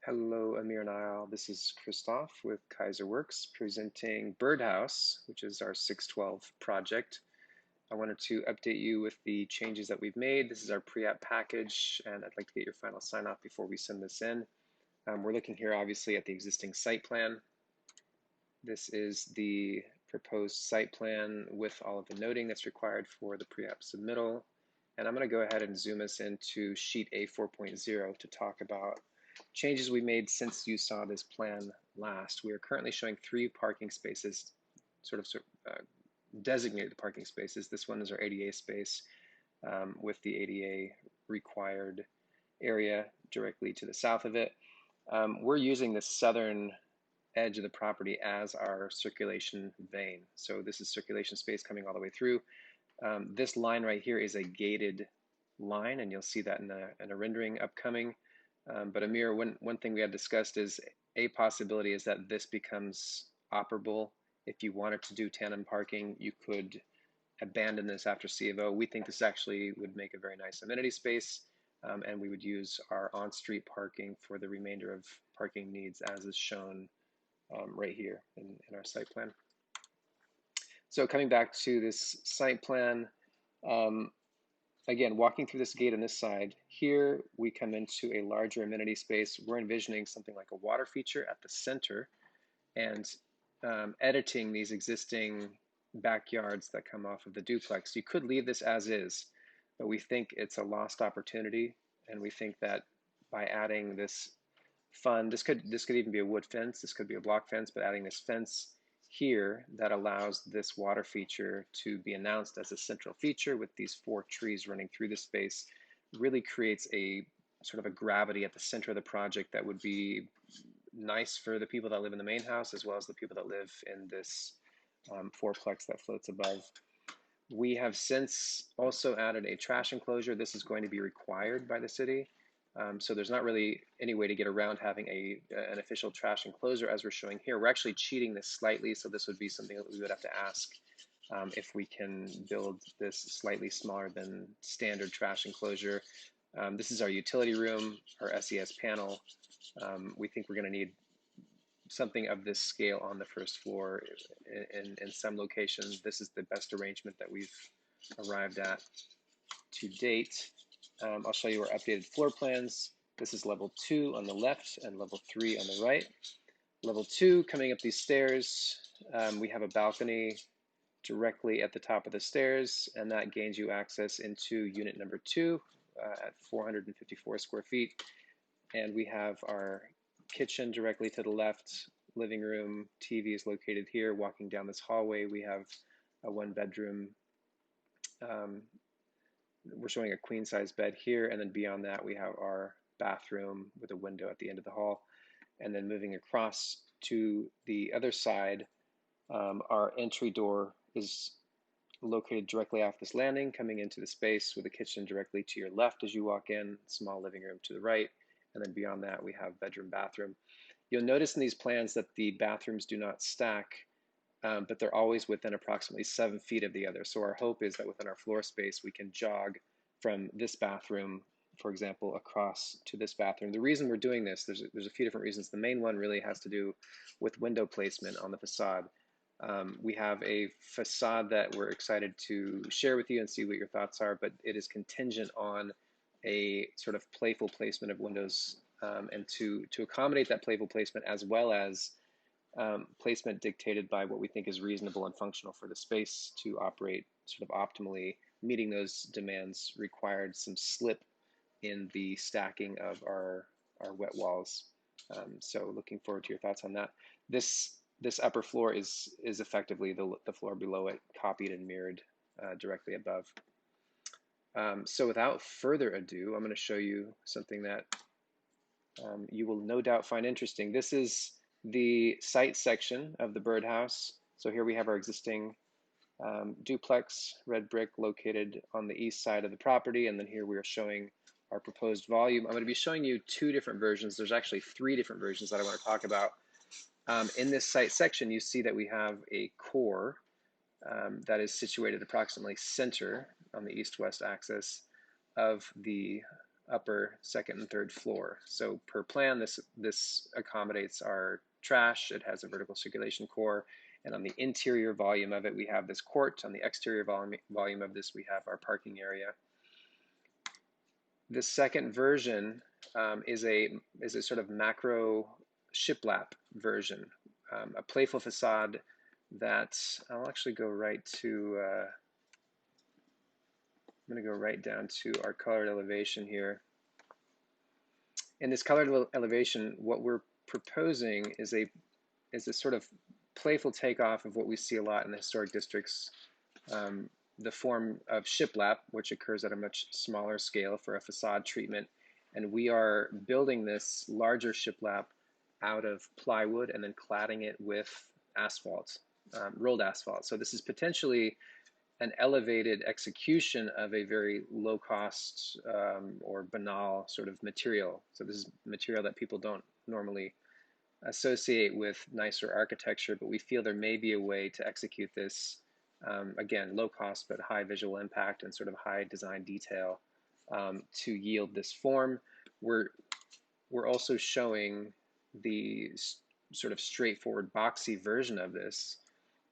Hello, Amir Niall. This is Christoph with Kaiser Works presenting Birdhouse, which is our 612 project. I wanted to update you with the changes that we've made. This is our pre-app package, and I'd like to get your final sign-off before we send this in. We're looking here, obviously, at the existing site plan. This is the proposed site plan with all of the noting that's required for the pre-app submittal. And I'm going to go ahead and zoom us into sheet A 4.0 to talk about changes we made since you saw this plan last. We are currently showing 3 parking spaces, designated parking spaces. This one is our ADA space with the ADA required area directly to the south of it. We're using the southern edge of the property as our circulation vein. So this is circulation space coming all the way through. This line right here is a gated line, and you'll see that in a rendering upcoming. But Amir, one thing we had discussed is a possibility is that this becomes operable. If you wanted to do tandem parking, you could abandon this after C of O. We think this actually would make a very nice amenity space, and we would use our on-street parking for the remainder of parking needs as is shown right here in our site plan. So coming back to this site plan, again, walking through this gate on this side, here we come into a larger amenity space. We're envisioning something like a water feature at the center and editing these existing backyards that come off of the duplex. You could leave this as is, but we think it's a lost opportunity, and we think that by adding this this could even be a wood fence, this could be a block fence, but adding this fence here that allows this water feature to be announced as a central feature with these 4 trees running through the space really creates a sort of a gravity at the center of the project that would be nice for the people that live in the main house as well as the people that live in this fourplex that floats above. We have since also added a trash enclosure. This is going to be required by the city. So there's not really any way to get around having an official trash enclosure as we're showing here. We're actually cheating this slightly, so this would be something that we would have to ask if we can build this slightly smaller than standard trash enclosure. This is our utility room, our SES panel. We think we're going to need something of this scale on the first floor in some locations. This is the best arrangement that we've arrived at to date. I'll show you our updated floor plans. This is level 2 on the left and level 3 on the right. Level 2, coming up these stairs, we have a balcony directly at the top of the stairs, and that gains you access into unit number 2 at 454 square feet. And we have our kitchen directly to the left, living room, TV is located here. Walking down this hallway, we have a 1-bedroom. We're showing a queen size bed here, and then beyond that we have our bathroom with a window at the end of the hall. And then moving across to the other side, our entry door is located directly off this landing, coming into the space with a kitchen directly to your left as you walk in, small living room to the right, and then beyond that we have bedroom, bathroom. You'll notice in these plans that the bathrooms do not stack, but they're always within approximately 7 feet of the other. So our hope is that within our floor space, we can jog from this bathroom, for example, across to this bathroom. The reason we're doing this, there's a few different reasons. The main one really has to do with window placement on the facade. We have a facade that we're excited to share with you and see what your thoughts are, but it is contingent on a sort of playful placement of windows, and to accommodate that playful placement as well as placement dictated by what we think is reasonable and functional for the space to operate sort of optimally, meeting those demands required some slip in the stacking of our wet walls. So looking forward to your thoughts on that. This upper floor is effectively the floor below it, copied and mirrored directly above. So without further ado, I'm going to show you something that you will no doubt find interesting. This is the site section of the birdhouse. So here we have our existing duplex, red brick, located on the east side of the property, and then here we are showing our proposed volume. I'm going to be showing you 2 different versions. There's actually 3 different versions that I want to talk about. In this site section, you see that we have a core that is situated approximately center on the east-west axis of the upper, second, and third floor. So per plan, this accommodates our trash. It has a vertical circulation core. And on the interior volume of it, we have this court. On the exterior volume of this, we have our parking area. The second version is a sort of macro shiplap version, a playful facade that I'll actually go right to. I'm going to go right down to our colored elevation here. In this colored elevation, what we're proposing is a sort of playful takeoff of what we see a lot in the historic districts, the form of shiplap, which occurs at a much smaller scale for a facade treatment. And we are building this larger shiplap out of plywood and then cladding it with asphalt, rolled asphalt. So this is potentially an elevated execution of a very low cost or banal sort of material. So this is material that people don't normally associate with nicer architecture, but we feel there may be a way to execute this, again, low cost but high visual impact and sort of high design detail to yield this form. We're also showing the sort of straightforward boxy version of this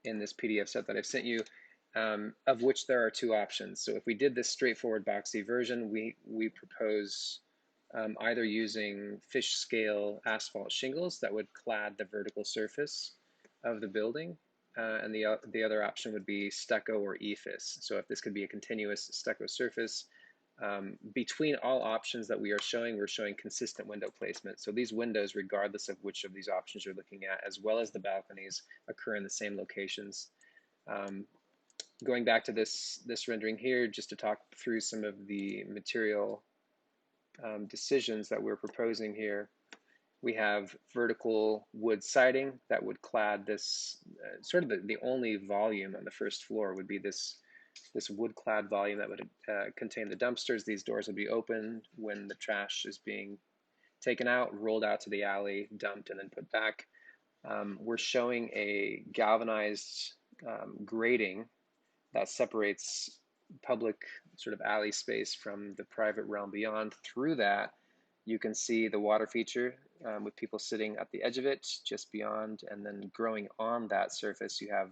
in this PDF set that I've sent you, of which there are two options. So if we did this straightforward boxy version, we propose either using fish scale asphalt shingles that would clad the vertical surface of the building, and the other option would be stucco or ephes. So if this could be a continuous stucco surface, between all options that we are showing, we're showing consistent window placement. So these windows, regardless of which of these options you're looking at, as well as the balconies, occur in the same locations. Going back to this rendering here, just to talk through some of the material decisions that we're proposing here. We have vertical wood siding that would clad this, sort of the only volume on the first floor would be this wood clad volume that would contain the dumpsters. These doors would be opened when the trash is being taken out, rolled out to the alley, dumped, and then put back. We're showing a galvanized grating that separates public sort of alley space from the private realm beyond. Through that, you can see the water feature with people sitting at the edge of it, just beyond, and then growing on that surface, you have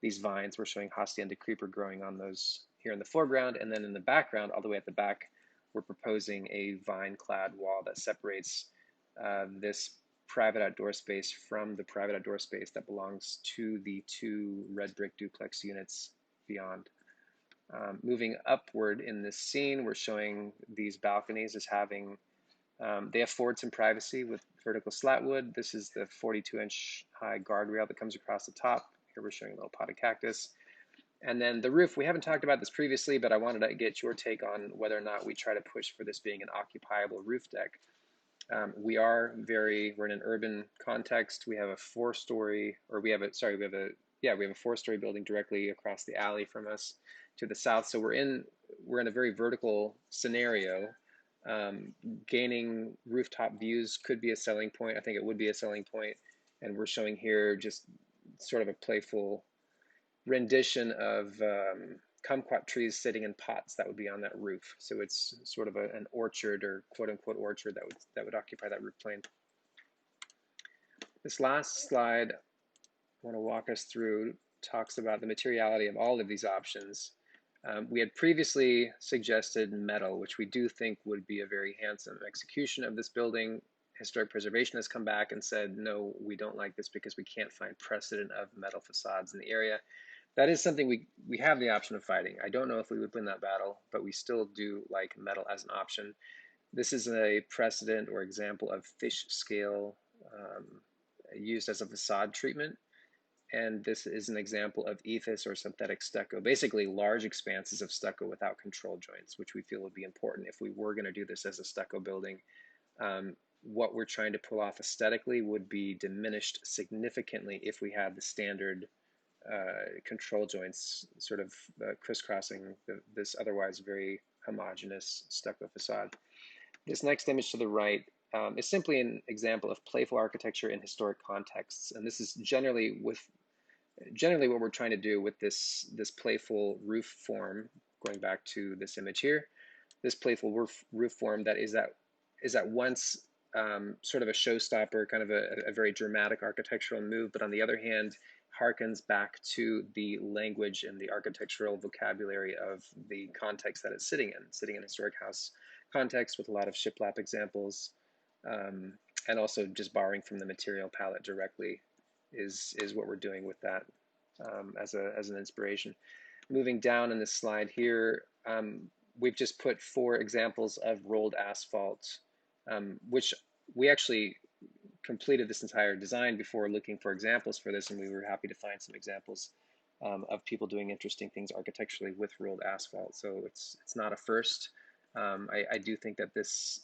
these vines. We're showing Hacienda creeper growing on those here in the foreground, and then in the background, all the way at the back, we're proposing a vine-clad wall that separates this private outdoor space from the private outdoor space that belongs to the two red brick duplex units beyond. Moving upward in this scene, we're showing these balconies as having, they afford some privacy with vertical slat wood. This is the 42-inch high guardrail that comes across the top. Here we're showing a little potted cactus. And then the roof, we haven't talked about this previously, but I wanted to get your take on whether or not we try to push for this being an occupiable roof deck. We're in an urban context. We have a four-story building directly across the alley from us to the south. So we're in a very vertical scenario. Gaining rooftop views could be a selling point. I think it would be a selling point. And we're showing here just sort of a playful rendition of kumquat trees sitting in pots that would be on that roof. So it's sort of an orchard, or quote unquote orchard, that would occupy that roof plane. This last slide I want to walk us through talks about the materiality of all of these options. We had previously suggested metal, which we do think would be a very handsome execution of this building. Historic Preservation has come back and said, no, we don't like this because we can't find precedent of metal facades in the area. That is something we have the option of fighting. I don't know if we would win that battle, but we still do like metal as an option. This is a precedent or example of fish scale used as a facade treatment. And this is an example of ephes or synthetic stucco, basically large expanses of stucco without control joints, which we feel would be important if we were going to do this as a stucco building. What we're trying to pull off aesthetically would be diminished significantly if we had the standard control joints sort of crisscrossing this otherwise very homogeneous stucco facade. This next image to the right is simply an example of playful architecture in historic contexts, and this is generally what we're trying to do with this playful roof form. Going back to this image here, this playful roof form that is at once sort of a showstopper, kind of a very dramatic architectural move, but on the other hand, harkens back to the language and the architectural vocabulary of the context that it's sitting in a historic house context with a lot of shiplap examples, um, and also just borrowing from the material palette directly is what we're doing with that as an inspiration. Moving down in this slide here, we've just put 4 examples of rolled asphalt, which we actually completed this entire design before looking for examples for this, and we were happy to find some examples of people doing interesting things architecturally with rolled asphalt. So it's not a first. I do think that this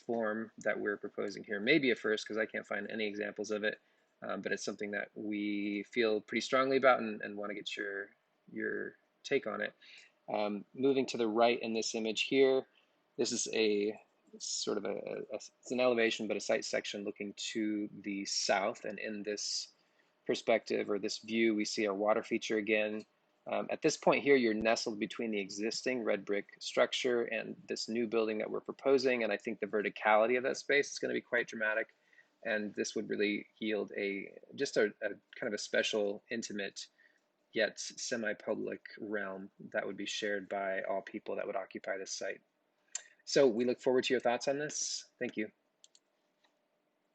form that we're proposing here may be a first because I can't find any examples of it, but it's something that we feel pretty strongly about and want to get your take on it. Moving to the right in this image here, this is a sort of it's an elevation, but a site section looking to the south. And in this perspective or this view, we see our water feature again. At this point here, you're nestled between the existing red brick structure and this new building that we're proposing. And I think the verticality of that space is going to be quite dramatic. And this would really yield just a kind of a special, intimate, yet semi-public realm that would be shared by all people that would occupy this site. So we look forward to your thoughts on this. Thank you.